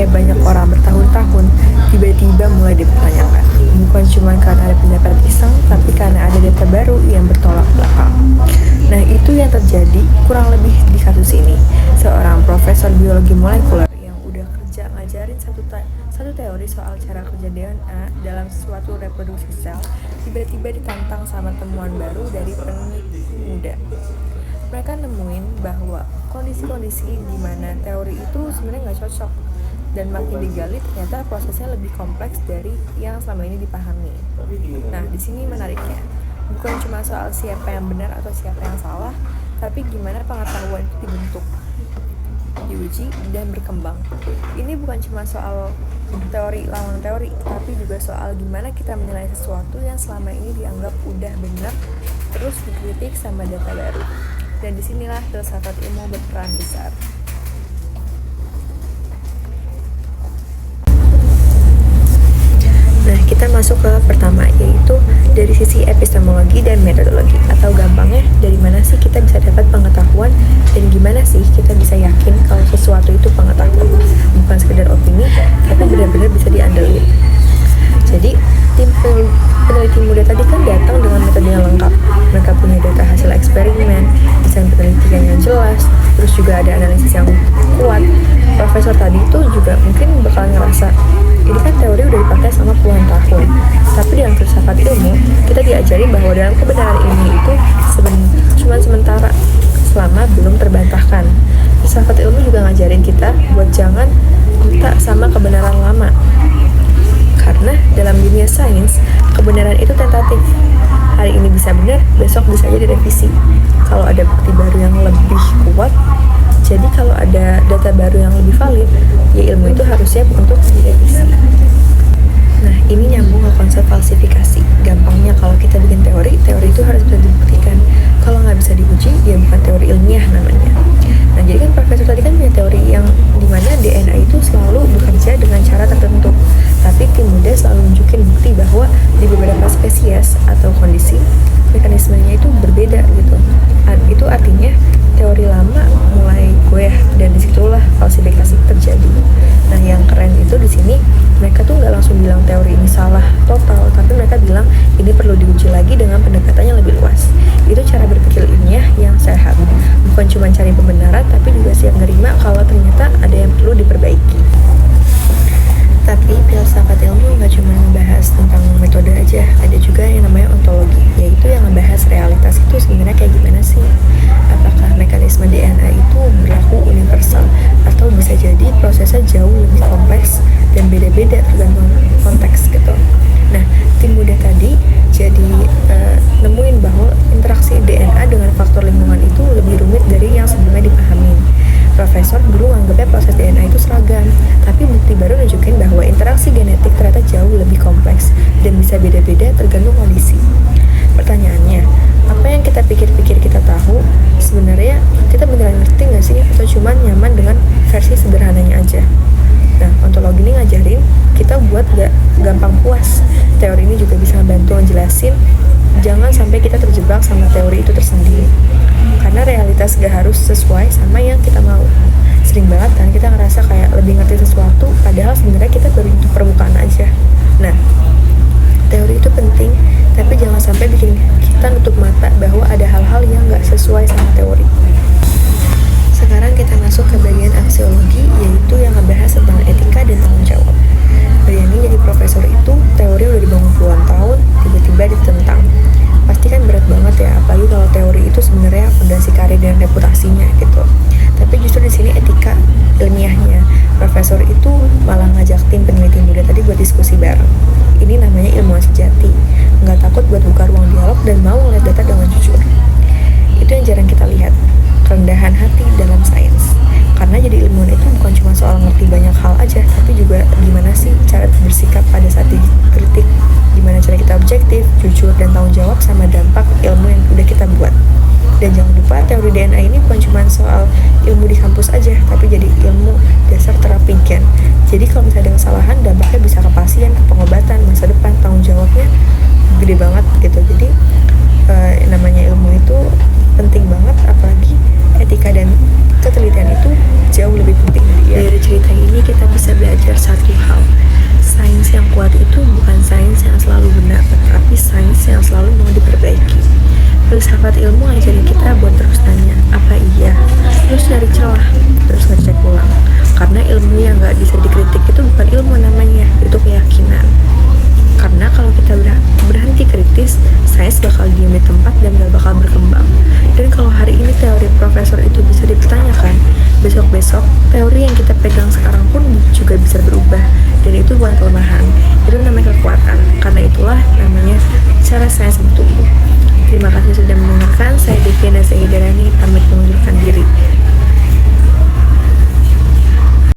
kayak banyak orang bertahun-tahun tiba-tiba mulai dipertanyakan. Bukan cuma karena ada pendapat iseng, tapi karena ada data baru yang bertolak belakang. Nah, itu yang terjadi kurang lebih di kasus ini. Seorang profesor biologi molekuler yang udah kerja ngajarin satu teori soal cara kerja DNA dalam suatu reproduksi sel, tiba-tiba ditantang sama temuan baru dari peneliti muda. Mereka nemuin bahwa kondisi-kondisi di mana teori itu sebenarnya nggak cocok, dan makin digali ternyata prosesnya lebih kompleks dari yang selama ini dipahami. Nah, di sini menariknya, bukan cuma soal siapa yang benar atau siapa yang salah, tapi gimana pengetahuan itu dibentuk, diuji, dan berkembang. Ini bukan cuma soal teori lawan teori, tapi juga soal gimana kita menilai sesuatu yang selama ini dianggap udah benar, terus dikritik sama data baru. Dan disinilah filsafat ilmu berperan besar. Nah, kita masuk ke pertama, yaitu dari sisi epistemologi dan metodologi, atau gampangnya dari mana sih kita bisa dapat pengetahuan dan gimana sih kita bisa yakin kalau sesuatu itu pengetahuan, bukan sekedar opini, tapi benar-benar bisa diandelin. Jadi, tim peneliti muda tadi kan datang dengan metode yang lengkap. Mereka punya data hasil eksperimen, desain penelitian yang jelas, terus juga ada analisis yang kuat. Profesor tadi itu juga mungkin bakal ngerasa, ini kan teori udah dipakai sama puluhan tahun. Tapi dalam filsafat ilmu, kita diajari bahwa dalam kebenaran ilmu itu cuma sementara, selama belum terbantahkan. Filsafat ilmu juga ngajarin kita buat jangan buta sama kebenaran lama. Karena dalam dunia sains, kebenaran itu tentatif. Hari ini bisa benar, besok bisa aja direvisi. Kalau ada bukti baru yang lebih kuat, jadi kalau ada data baru yang lebih valid, ya ilmu itu harus siap untuk direvisi. Nah, ini nyambung ke konsep falsifikasi. Gampangnya kalau kita bikin teori itu harus bisa dibuktikan. Kalau nggak bisa diuji, ya bukan teori ilmiah namanya. Nah, jadi kan profesor tadi kan punya teori yang dimana DNA itu selalu bekerja dengan cara tertentu. Tapi tim muda selalu nunjukin bukti bahwa di beberapa spesies atau kondisi, mekanismenya itu berbeda gitu. Itu artinya teori lama mulai goyah, dan disitulah falsifikasi terjadi. Nah, yang keren itu di sini mereka tuh nggak langsung bilang teori ini salah total, tapi mereka bilang ini perlu diuji lagi dengan pendekatan yang lebih luas. Itu cara berpikir ilmiah yang sehat, bukan cuma cari pembenaran, tapi juga siap nerima kalau ternyata ada yang perlu diperbaiki. Tapi filsafat ilmu nggak cuma ngebahas tentang metode aja, ada juga yang namanya ontologi, yaitu yang ngebahas realitas itu sebenarnya kayak gimana sih. Apakah mekanisme DNA itu berlaku universal, atau bisa jadi prosesnya jauh lebih kompleks dan beda-beda tergantung konteks gitu. Nah, tim muda tadi jadi nemuin bahwa interaksi DNA dengan faktor lingkungan itu lebih rumit dari yang sebelumnya dipahami. Profesor dulu anggapnya proses DNA itu seragam, tapi bukti baru nunjukin bahwa interaksi genetik ternyata jauh lebih kompleks dan bisa beda-beda tergantung kondisi. Pertanyaannya, apa yang kita pikir-pikir kita tahu, sebenarnya kita beneran ngerti nggak sih, atau cuma nyaman dengan versi sederhananya aja? Nah, ontologi ini ngajarin kita buat gak gampang puas. Teori ini juga bisa membantu ngejelasin jangan sampai kita terjebak sama teori itu tersendiri, karena realitas gak harus sesuai sama yang kita mau. Sering banget kan kita ngerasa kayak lebih ngerti sesuatu, padahal sebenarnya kita baru di permukaan aja. Nah, teori itu penting, tapi jangan sampai bikin kita nutup mata bahwa ada hal-hal yang gak sesuai sama teori. Sekarang kita masuk ke bagian aksiologi, yaitu yang ngebahas tentang etika dan tanggung jawab. Bayangin jadi profesor itu, teori udah dibangun puluhan tahun, tiba-tiba ditentang. Pasti kan berat banget ya, apalagi kalau teori itu sebenarnya fondasi karir dan reputasinya gitu. Tapi justru di sini etika ilmiahnya. Profesor itu malah ngajak tim peneliti muda tadi buat diskusi bareng. Ini namanya ilmuwan sejati, nggak takut buat buka ruang dialog dan mau ngeliat data dengan jujur. Itu yang jarang kita lihat, kerendahan hati dalam sains. Karena jadi ilmuwan itu bukan cuma soal ngerti banyak hal aja, tapi juga gimana sih cara bersikap pada saat dikritik, gimana cara kita objektif, jujur, dan tanggung jawab sama dampak ilmu yang udah kita buat. Dan jangan lupa teori DNA ini bukan cuma soal ilmu di kampus aja, tapi jadi ilmu dasar terapi gen. Jadi kalau misalnya ada kesalahan, dampaknya bisa ke pasien, ke pengobatan, masa depan, tanggung jawabnya gede banget gitu. Jadi namanya ilmu itu penting banget, apalagi etika dan ketelitian itu jauh lebih penting. Dari cerita ini kita bisa belajar selalu mau diperbaiki. Filsafat ilmu ngajarin kita buat terus tanya, apa iya? Terus cari celah, terus ngecek ulang. Karena ilmu yang gak bisa dikritik itu bukan ilmu namanya, itu keyakinan. Karena kalau kita berhenti kritis, sains bakal diam di tempat dan gak bakal berkembang. Dan kalau hari ini teori profesor itu bisa dipertanyakan, besok-besok teori yang kita pegang sekarang pun juga bisa berubah. Dan itu bukan kelemahan, itu namanya kekuatan. Karena itulah namanya cara sains bertumbuh. Terima kasih sudah mendengarkan. Saya Devina Zahidarani pamit mengundurkan diri.